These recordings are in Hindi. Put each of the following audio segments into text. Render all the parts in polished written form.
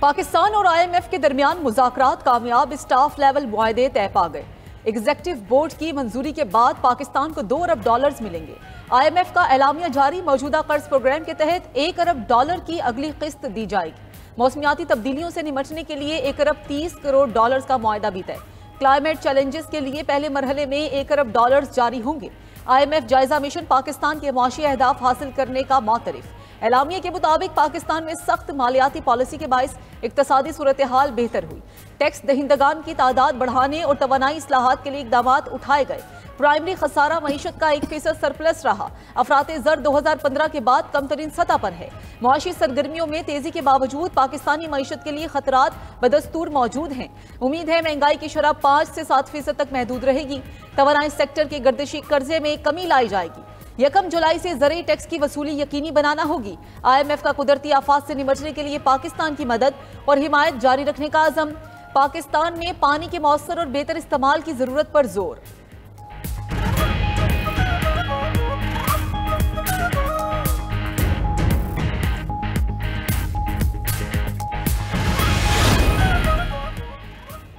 पाकिस्तान और IMF के दरमियान मुज़ाकरात कामयाब, स्टाफ लेवल मुआहदे तय पा गए। एग्जीक्यूटिव बोर्ड की मंजूरी के बाद पाकिस्तान को $2 अरब मिलेंगे। IMF का एलामिया जारी, मौजूदा कर्ज प्रोग्राम के तहत $1 अरब की अगली किस्त दी जाएगी। मौसमियाती तब्दीलियों से निपटने के लिए $1 अरब 30 करोड़ का मुआहदा भी तय। क्लाइमेट चैलेंजेस के लिए पहले मरहले में $1 अरब जारी होंगे। IMF जायजा मिशन पाकिस्तान के मुआशी अहदाफ हासिल करने का मुतरफ। एलामिया के मुताबिक पाकिस्तान में सख्त मालियाती पॉलिसी के बायस इक्तसादी सूरत हाल बेहतर हुई। टैक्स दहिंदगान की तादाद बढ़ाने और तवानाई इस्लाहात के लिए इकदामात उठाए गए। प्राइमरी खसारा मईशत का 1% सरप्लस रहा। अफरात ज़र 2015 के बाद कम तरीन सतह पर है। मुआशी सरगर्मियों में तेजी के बावजूद पाकिस्तानी मईशत के लिए खतरात बदस्तूर मौजूद हैं। उम्मीद है महंगाई की शरह 5 से 7% तक महदूद रहेगी। तवानाई सेक्टर के गर्दिशी कर्जे में कमी लाई जाएगी। 1 जुलाई से ज़रूरी टैक्स की वसूली यकीनी बनाना होगी। IMF का कुदरती आफात से निपटने के लिए पाकिस्तान की मदद और हिमायत जारी रखने का अज़म। पाकिस्तान में पानी के मौसर और बेहतर इस्तेमाल की जरूरत पर जोर।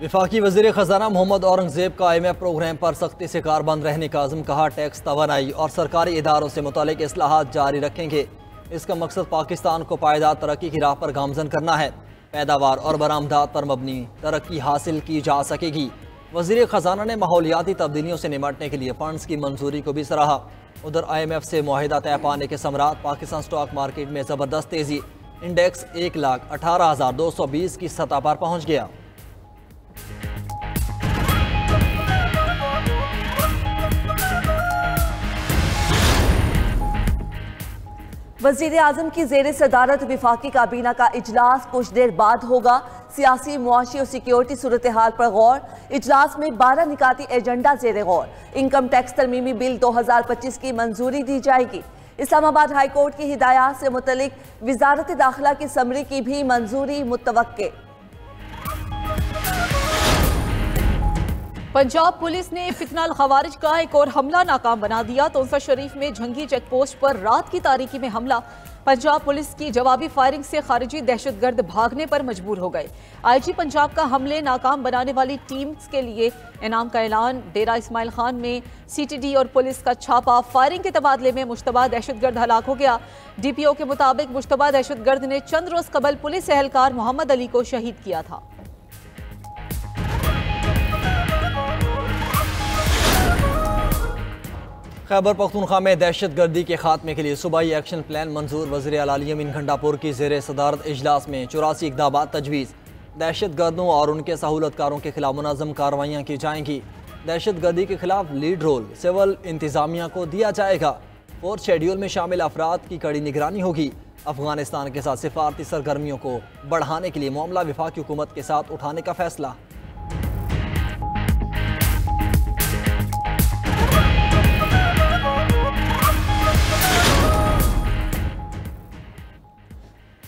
वफाकी वज़ीर ख़जाना मोहम्मद औरंगज़ेब का IMF प्रोग्राम पर सख्ती से कारबंद रहने का अज़म। कहा, टैक्स, तवानाई और सरकारी इदारों से मुतालिक इस्लाहात जारी रखेंगे। इसका मकसद पाकिस्तान को पायदार तरक्की की राह पर गामज़न करना है। पैदावार और बरामदात पर मबनी तरक्की हासिल की जा सकेगी। वज़ीर ख़जाना ने माहौलियाती तब्दीलियों से निपटने के लिए फंड्स की मंजूरी को भी सराहा। उधर IMF से मुआहिदा तय पाने के समरात पाकिस्तान स्टॉक मार्केट में ज़बरदस्त तेज़ी। इंडेक्स 1,18,220 की सतह पर पहुँच गया। वज़ीर आज़म की ज़ेर सदारत वफाकी काबीना का इजलास कुछ देर बाद होगा। सियासी, मुआशी और सिक्योरिटी सूरत हाल पर गौर। इजलास में 12 निकाती एजेंडा ज़ेर गौर। इनकम टैक्स तरमीमी बिल 2025 की मंजूरी दी जाएगी। इस्लामाबाद हाई कोर्ट की हिदायत से मुतलिक वज़ारत दाखिला की समरी की भी मंजूरी मुतवक्के। पंजाब पुलिस ने फितनाल खवारिज का एक और हमला नाकाम बना दिया। तोंसा शरीफ में झंगी चेक पोस्ट पर रात की तारीकी में हमला। पंजाब पुलिस की जवाबी फायरिंग से खारिजी दहशतगर्द भागने पर मजबूर हो गए। IG पंजाब का हमले नाकाम बनाने वाली टीम्स के लिए इनाम का ऐलान। डेरा इस्माइल खान में CTD और पुलिस का छापा। फायरिंग के तबादले में मुश्तबा दहशतगर्द हलाक हो गया। DPO के मुताबिक मुश्तबा दहशतगर्द ने चंद रोज कबल पुलिस एहलकार मोहम्मद अली को शहीद किया था। खैबर पख्तूनख्वा में दहशत गर्दी के खात्मे के लिए सूबाई एक्शन प्लान मंजूर। वज़ीर आला यमीन घंटापुर की ज़ेर सदारत इजलास में 84 इक़दामात तजवीज़। दहशत गर्दों और उनके सहूलतकारों के खिलाफ मुनज़्ज़म कार्रवाइयाँ की जाएंगी। दहशत गर्दी के खिलाफ लीड रोल सिविल इंतज़ामिया को दिया जाएगा। 4th शेड्यूल में शामिल अफराद की कड़ी निगरानी होगी। अफगानिस्तान के साथ सिफारती सरगर्मियों को बढ़ाने के लिए मामला वफाकी हुकूमत के साथ उठाने का फैसला।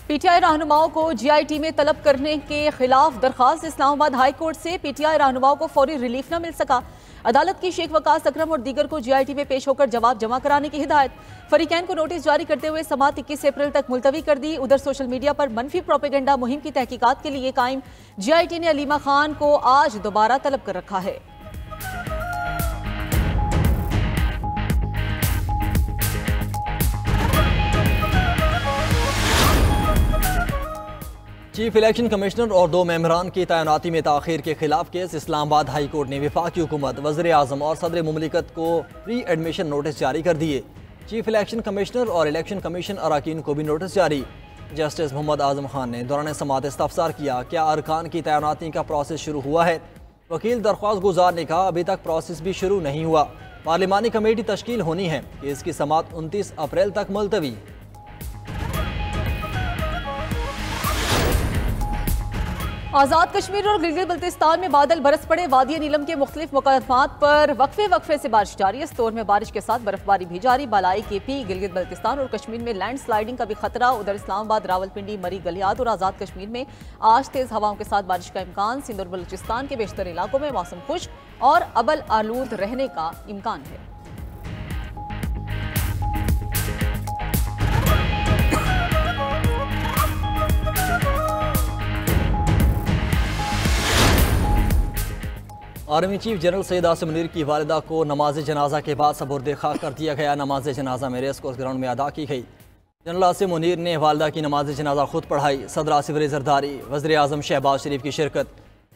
PTI रहनुमाओं को GIT में तलब करने के खिलाफ दरखास्त। इस्लामाबाद हाई कोर्ट से PTI रहनुमाओं को फौरी रिलीफ न मिल सका। अदालत की शेख वकास अकरम और दीगर को GIT में पेश होकर जवाब जमा कराने की हिदायत। फरीकैन को नोटिस जारी करते हुए समाअत 21 अप्रैल तक मुलतवी कर दी। उधर सोशल मीडिया पर मनफी प्रोपेगेंडा मुहिम की तहकीकात के लिए कायम GIT ने अलीमा खान को आज दोबारा तलब कर रखा है। चीफ इलेक्शन कमिश्नर और 2 मेंबरान की तैनाती में ताखीर के खिलाफ केस। इस्लामाबाद हाई कोर्ट ने वफाकी हुकूमत, वज़ीर आज़म और सदर मुमलिकत को प्री एडमिशन नोटिस जारी कर दिए। चीफ इलेक्शन कमिश्नर और इलेक्शन कमीशन अरकान को भी नोटिस जारी। जस्टिस मोहम्मद आज़म खान ने दौरान समाअत इस्तफसार किया, क्या अरकान की तैनाती का प्रोसेस शुरू हुआ है? वकील दरख्वास्त गुजार ने कहा, अभी तक प्रोसेस भी शुरू नहीं हुआ। पार्लिमानी कमेटी तश्कील होनी है। केस की समाअत 29 अप्रैल तक मुलतवी। आज़ाद कश्मीर और गिलगित बल्तिस्तान में बादल बरस पड़े। वादी नीलम के मुख्तलिफ मुकामात पर वक्फे से बारिश जारी है। इस दौर में बारिश के साथ बर्फबारी भी जारी। बालाई KP, गिलगित बल्तिस्तान और कश्मीर में लैंड स्लाइडिंग का भी खतरा। उधर इस्लामाबाद, रावलपिंडी, मरी, गलियात और आज़ाद कश्मीर में आज तेज हवाओं के साथ बारिश का इम्कान। सिंध और बलूचिस्तान के बेशतर इलाकों में मौसम खुश्क और अबल आलूद रहने का इम्कान है। Army chief general Syed Asim Munir की वालिदा को नमाज जनाजा के बाद सपुर्द खाक कर दिया गया। नमाज जनाजा में रेस कोर्स ग्राउंड में अदा की गई। जनरल आसिम मुनीर ने वालिदा की नमाज जनाजा खुद पढ़ाई। सदर आसिफ अली जरदारी, वज़ीर आज़म शहबाज शरीफ की शिरकत,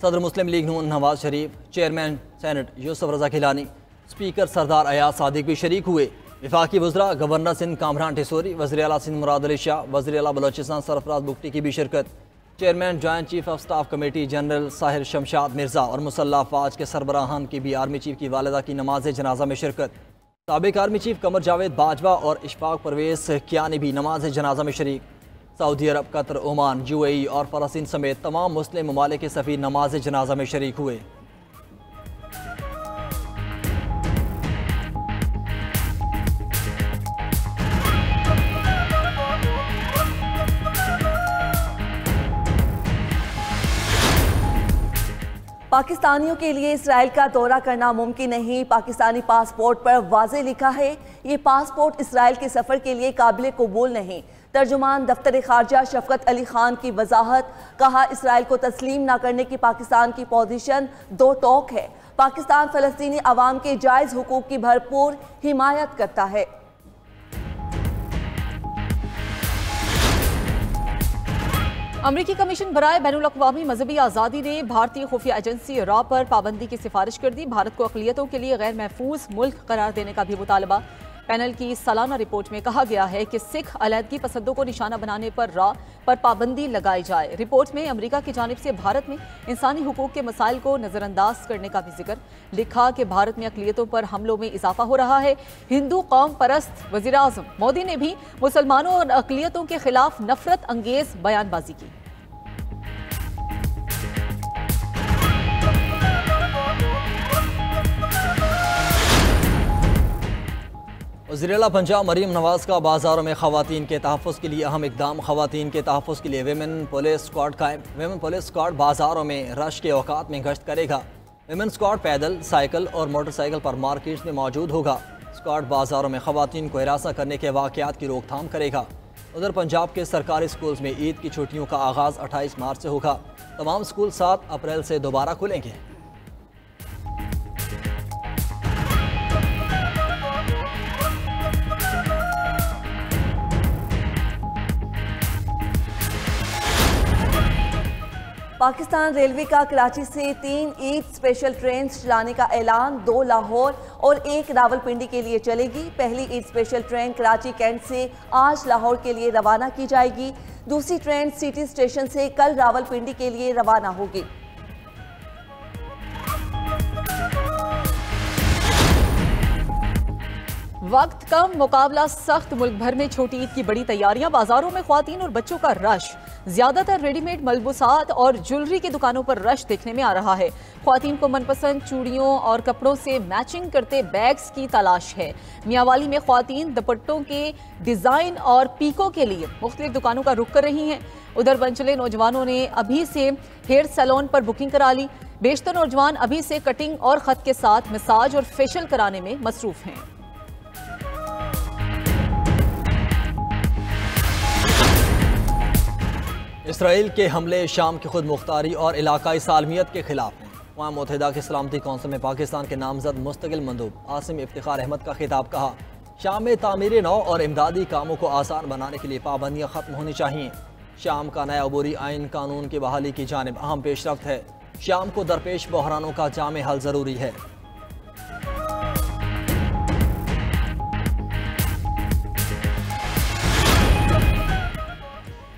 सदर मुस्लिम लीग नून नवाज शरीफ, चेयरमैन सेनेट यूसुफ रजा गिलानी, स्पीकर सरदार अयाज सादिक भी शरीक हुए। वफाकी वज़रा गवर्नर सिंध कामरान टिसोरी, वज़ीर आला सिंध मुराद अली शाह, वज़ीर आला बलोचिस्तान सरफराज बुगटी की भी शिरकत। Chairman joint chief of staff committee general Sahir Shamshad Mirza और मुसल्लह अफवाज के सरबराहान की भी आर्मी चीफ की वालिदा की नमाज जनाजा में शिरकत। साबिक आर्मी चीफ कमर जावेद बाजवा और इशफाक परवेज़ कियानी भी नमाज जनाजा में शरीक। सऊदी अरब, कतर, ओमान, UAE और फ़लस्तीन समेत तमाम मुस्लिम ममालिक के सफ़ीर नमाज जनाजा में शरीक हुए। पाकिस्तानियों के लिए इसराइल का दौरा करना मुमकिन नहीं। पाकिस्तानी पासपोर्ट पर वाज़े लिखा है, ये पासपोर्ट इसराइल के सफ़र के लिए काबिल कबूल नहीं। तर्जुमान दफ्तर खारजा शफकत अली खान की वजाहत, कहा इसराइल को तस्लीम न करने की पाकिस्तान की पोजीशन दो टोक है। पाकिस्तान फ़लस्तीनी अवाम के जायज़ हुकूक की भरपूर हिमायत करता है। अमरीकी कमीशन बराए बैनुल-अक़वामी मजहबी आज़ादी ने भारतीय खुफिया एजेंसी रॉ पर पाबंदी की सिफारिश कर दी। भारत को अक़लियतों के लिए गैर महफूज मुल्क करार देने का भी मुतालबा। पैनल की सालाना रिपोर्ट में कहा गया है कि सिख अलहदगी पसंदों को निशाना बनाने पर रॉ पर पाबंदी लगाई जाए। रिपोर्ट में अमेरिका की जानिब से भारत में इंसानी हुकूक के मसाइल को नज़रअंदाज करने का भी जिक्र। लिखा कि भारत में अक़लियतों पर हमलों में इजाफा हो रहा है। हिंदू कौम परस्त वज़ीर आज़म मोदी ने भी मुसलमानों और अक़लियतों के खिलाफ नफरत अंगेज बयानबाजी की। वज़ीर-ए-आला पंजाब मरीम नवाज का बाज़ारों में ख़वातीन के तहफ़्फ़ुज़ के लिए अहम इक़दाम। ख़वातीन के तहफ़्फ़ुज़ के लिए वेमेन पुलिस स्क्वाड कायम। वेमेन पुलिस स्क्वाड बाज़ारों में रश के औकात में गश्त करेगा। वेमेन स्क्वाड पैदल, साइकिल और मोटरसाइकिल पर मार्केट्स में मौजूद होगा। स्क्वाड बाज़ारों में ख़वातीन को हिरासत करने के वाक़यात की रोकथाम करेगा। उधर पंजाब के सरकारी स्कूल्स में ईद की छुट्टियों का आगाज़ 28 मार्च से होगा। तमाम स्कूल 7 अप्रैल से दोबारा खुलेंगे। पाकिस्तान रेलवे का कराची से 3 ईद स्पेशल ट्रेन चलाने का ऐलान। 2 लाहौर और 1 रावलपिंडी के लिए चलेगी। पहली Eid special train Karachi Cantt से आज लाहौर के लिए रवाना की जाएगी। दूसरी ट्रेन सिटी स्टेशन से कल रावलपिंडी के लिए रवाना होगी। वक्त कम, मुकाबला सख्त। मुल्क भर में छोटी ईद की बड़ी तैयारियां। बाजारों में ख्वातीन और बच्चों का रश। ज्यादातर रेडीमेड मलबूसात और ज्वेलरी की दुकानों पर रश देखने में आ रहा है। ख्वातीन को मनपसंद चूड़ियों और कपड़ों से मैचिंग करते बैग्स की तलाश है। मियांवाली में ख्वातीन दुपट्टों के डिजाइन और पीकों के लिए मुख्तलिफ दुकानों का रुख कर रही हैं। उधर बनचले नौजवानों ने अभी से हेयर सैलून पर बुकिंग करा ली। बेशतर नौजवान अभी से कटिंग और खत के साथ मसाज और फेशियल कराने में मसरूफ हैं। इसराइल के हमले शाम की खुद मुख्तारी और इलाकाई सालमियत के खिलाफ हैं। अक़वाम मुत्तहिदा की सलामती कौंसिल में पाकिस्तान के नामजद मुस्तकिल मंदूब आसिम इफ्तिखार अहमद का खिताब। कहा, शाम में तामीर नौ और इमदादी कामों को आसान बनाने के लिए पाबंदियाँ ख़त्म होनी चाहिए। शाम का नया अबूरी आइन कानून की बहाली की जानिब अहम पेशरफ्त है। शाम को दरपेश बहरानों का जामे हल ज़रूरी है।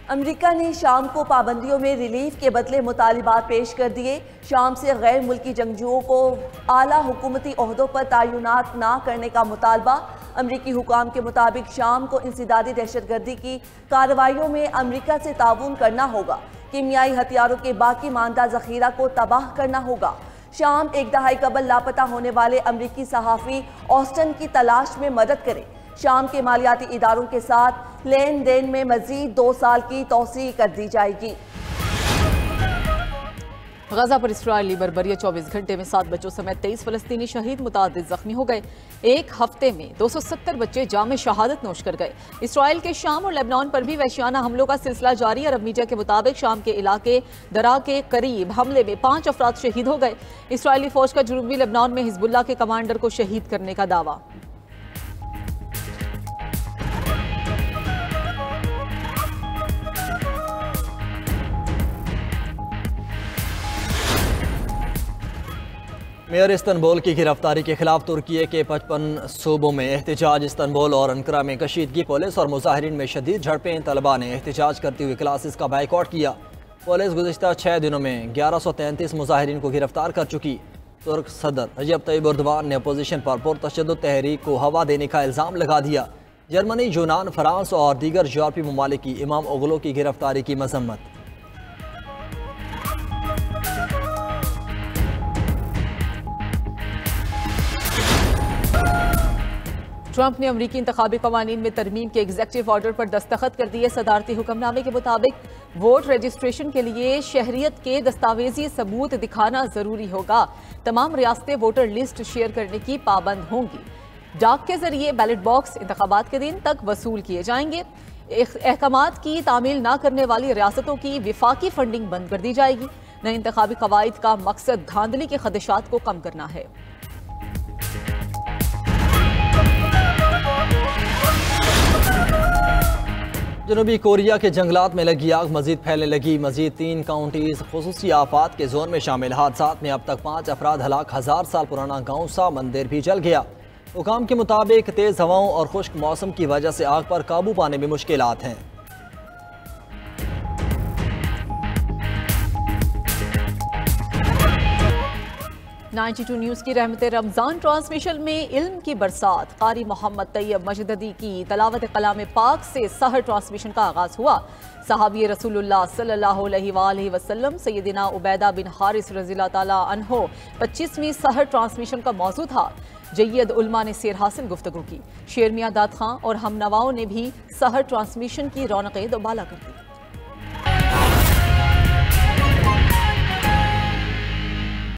अमेरिका ने शाम को पाबंदियों में रिलीफ के बदले मुतालिबात पेश कर दिए। शाम से गैर मुल्की जंगजुओं को आला हुकूमती ओहदों पर तैनात ना करने का मुतालबा। अमरीकी हुकाम के मुताबिक शाम को इंसदादी दहशतगर्दी की कार्रवाइयों में अमरीका से ताउन करना होगा। कीमियाई हथियारों के बाकी मानदा जखीरा को तबाह करना होगा। शाम 1 दहाई कबल लापता होने वाले अमरीकी सहाफ़ी ऑस्टन की तलाश में मदद करें। शाम के मालियाती इदारों के साथ लेन देन में मजीद 2 साल की तौसीह कर दी जाएगी। गजा पर इसराइली बर्बरिया 24 घंटे में 7 बच्चों समेत 23 फलस्तीनी शहीद, मुतादिद जख्मी हो गए। एक हफ्ते में 270 बच्चे जाम शहादत नोश कर गए। इसराइल के शाम और लेबनान पर भी वहशियाना हमलों का सिलसिला जारी। अरब मीडिया के मुताबिक शाम के इलाके दरा के करीब हमले में 5 अफराद शहीद हो गए। इसराइली फौज का जनूबी लेबनान में हिजबुल्लाह के कमांडर को शहीद करने का दावा। मेयर इस्तंबुल की गिरफ्तारी के खिलाफ तुर्की के 55 सूबों में एहतजाज। इस्तंबुल और अंकारा में कशीदगी, पुलिस और मुजाहिरीन में शदीद झड़पें। तलबा ने एहतजाज करते हुए क्लासेस का बाइकआउट किया। पुलिस गुज़िश्ता 6 दिनों में 1133 मुजाहिरीन को गिरफ्तार कर चुकी। तुर्क सदर रजब तय्यिब एर्दोगान ने अपोजिशन पर पुरतशद्दुद तहरीक को हवा देने का इल्ज़ाम लगा दिया। जर्मनी, यूनान, फ्रांस और दीगर यूरोपीय ममालिक की इमाम ओगलो की गिरफ्तारी की मजम्मत। ट्रंप ने अमरीकी इंतखाबी कवानीन में तरमीम के एग्जेक्टिव ऑर्डर पर दस्तखत कर दिए। सदारती हुक्मनामे के मुताबिक वोट रजिस्ट्रेशन के लिए शहरियत के दस्तावेजी सबूत दिखाना जरूरी होगा। तमाम रियासतें वोटर लिस्ट शेयर करने की पाबंद होंगी। डाक के जरिए बैलेट बॉक्स इंतखाबात के दिन तक वसूल किए जाएंगे। अहकामात की तामील न करने वाली रियासतों की विफाकी फंडिंग बंद कर दी जाएगी। नए इंतखाबी कवायद का मकसद धांधली के खदशात को कम करना है। जनूबी कोरिया के जंगलात में लगी आग मजीद फैलने लगी। मजीद 3 काउंटीज खुसूसी आफात के जोन में शामिल। हादसात में अब तक 5 अफराद हलाक। 1000 साल पुराना गाँव सा मंदिर भी जल गया। हुकाम के मुताबिक तेज हवाओं और खुश्क मौसम की वजह से आग पर काबू पाने में मुश्किलात हैं। $92 न्यूज़ की रहमत रमज़ान ट्रांसमिशन में इल्म की बरसात। कारी मोहम्मद तैयब मजददी की तलावत कलाम पाक से सहर ट्रांसमिशन का आगाज हुआ। सहाबी रसूलुल्लाह सल्लल्लाहु अलैहि वसल्लम सैयदिना उबैदा बिन हारिस रज़ियल्लाहु ताला अन्हो 25वीं सहर ट्रांसमिशन का मौजू था। जय्यद उलमा ने सेर हासिल गुफ्तगू की। शेर मियां दाद खां और हमनवाओं ने भी सहर ट्रांसमिशन की रौनकें दोबाला कर दी।